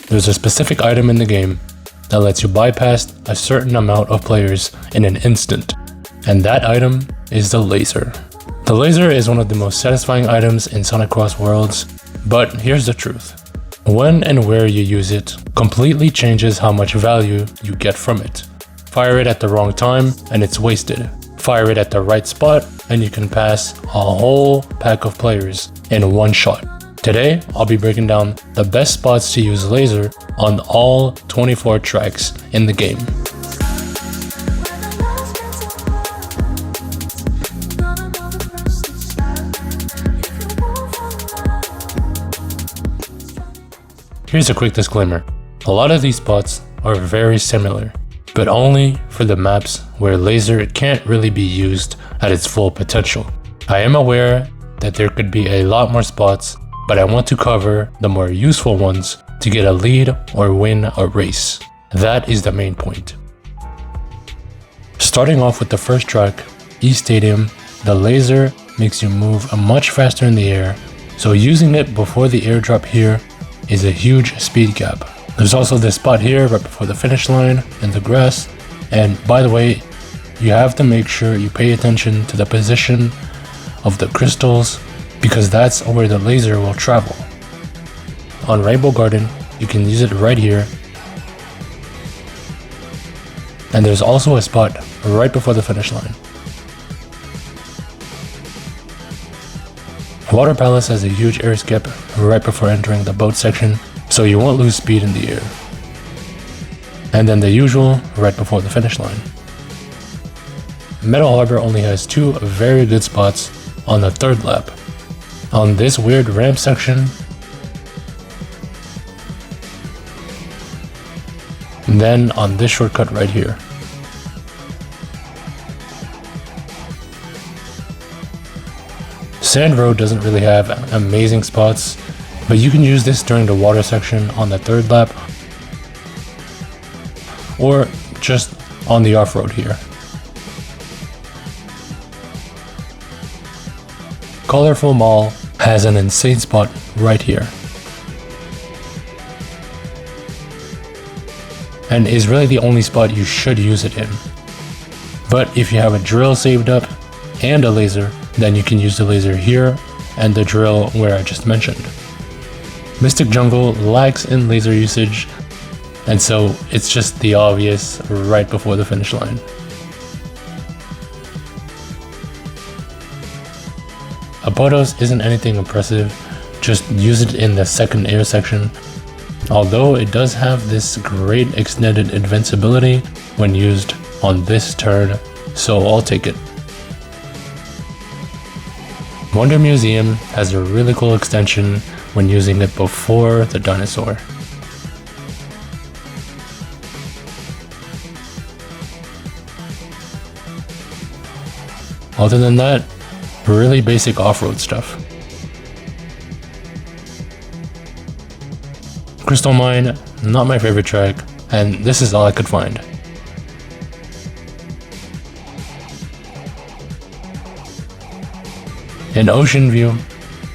There's a specific item in the game that lets you bypass a certain amount of players in an instant, and that item is the Lazer. The Lazer is one of the most satisfying items in Sonic Crossworlds, but here's the truth. When and where you use it completely changes how much value you get from it. Fire it at the wrong time and it's wasted. Fire it at the right spot and you can pass a whole pack of players in one shot. Today, I'll be breaking down the best spots to use Lazer on all 24 tracks in the game. Here's a quick disclaimer. A lot of these spots are very similar, but only for the maps where Lazer can't really be used at its full potential. I am aware that there could be a lot more spots, but I want to cover the more useful ones to get a lead or win a race. That is the main point. Starting off with the first track, East Stadium, the Lazer makes you move much faster in the air, so using it before the airdrop here is a huge speed gap. There's also this spot here right before the finish line in the grass, and by the way, you have to make sure you pay attention to the position of the crystals because that's where the Lazer will travel. On Rainbow Garden, you can use it right here, and there's also a spot right before the finish line. Water Palace has a huge air skip right before entering the boat section, so you won't lose speed in the air. And then the usual right before the finish line. Metal Harbor only has two very good spots on the third lap. On this weird ramp section, and then on this shortcut right here. Sand Road doesn't really have amazing spots, but you can use this during the water section on the third lap, or just on the off-road here. Colorful Mall has an insane spot right here, and is really the only spot you should use it in. But if you have a drill saved up and a Lazer, then you can use the Lazer here and the drill where I just mentioned. Mystic Jungle lacks in Lazer usage, and so it's just the obvious right before the finish line. Apotos isn't anything impressive, just use it in the second air section, although it does have this great extended invincibility when used on this turn, so I'll take it. Wonder Museum has a really cool extension when using it before the dinosaur. Other than that, really basic off-road stuff. Crystal Mine, not my favorite track, and this is all I could find. In Ocean View,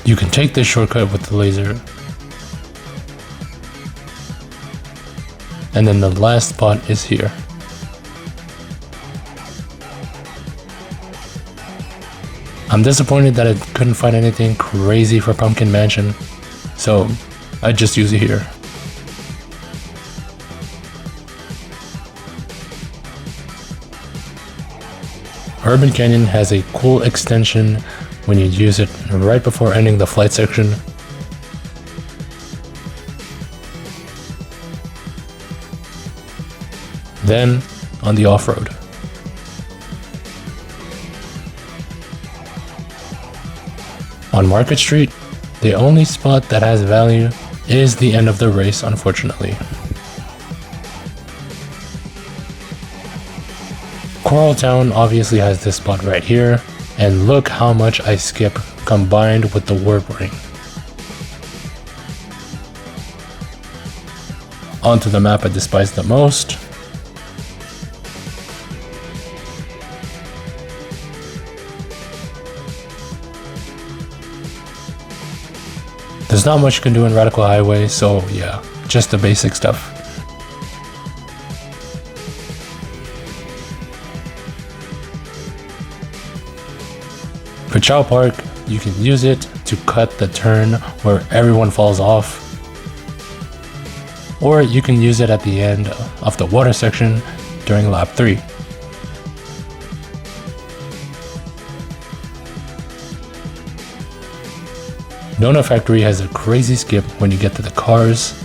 you can take this shortcut with the Lazer. And then the last spot is here. I'm disappointed that I couldn't find anything crazy for Pumpkin Mansion, so I just use it here. Urban Canyon has a cool extension when you use it right before ending the flight section. Then on the off-road. On Market Street, the only spot that has value is the end of the race, unfortunately. Coral Town obviously has this spot right here, and look how much I skip combined with the warp ring. Onto the map I despise the most. There's not much you can do in Radical Highway, so yeah, just the basic stuff. For Chao Park, you can use it to cut the turn where everyone falls off, or you can use it at the end of the water section during lap 3. Donpa Factory has a crazy skip when you get to the cars,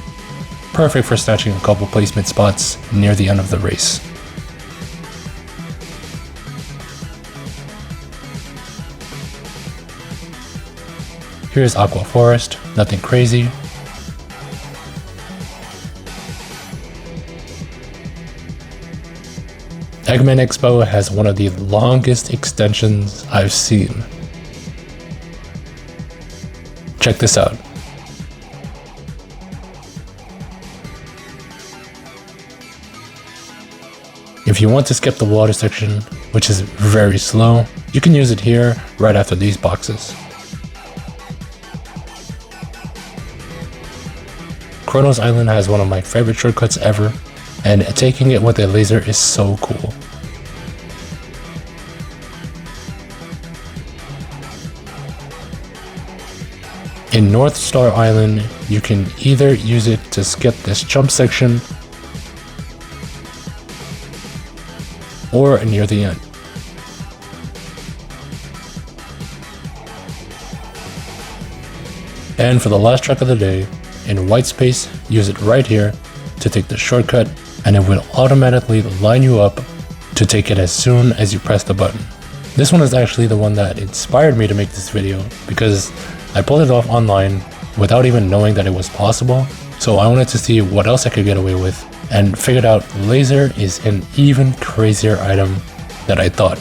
perfect for snatching a couple placement spots near the end of the race. Here's Aqua Forest, nothing crazy. Eggman Expo has one of the longest extensions I've seen. Check this out. If you want to skip the water section, which is very slow, you can use it here right after these boxes. Kronos Island has one of my favorite shortcuts ever, and taking it with a laser is so cool. In Northstar Island, you can either use it to skip this jump section or near the end. And for the last track of the day, in white space, use it right here to take the shortcut, and it will automatically line you up to take it as soon as you press the button. This one is actually the one that inspired me to make this video because I pulled it off online without even knowing that it was possible, so I wanted to see what else I could get away with, and figured out Lazer is an even crazier item than I thought.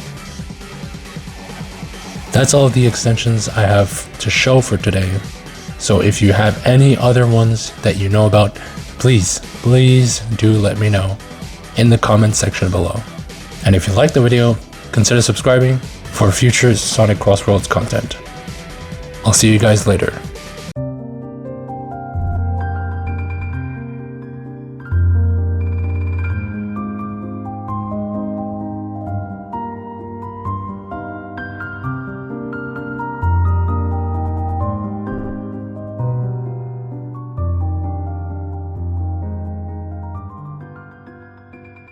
That's all of the extensions I have to show for today. So if you have any other ones that you know about, please do let me know in the comments section below. And if you liked the video, consider subscribing for future Sonic Crossworlds content. I'll see you guys later.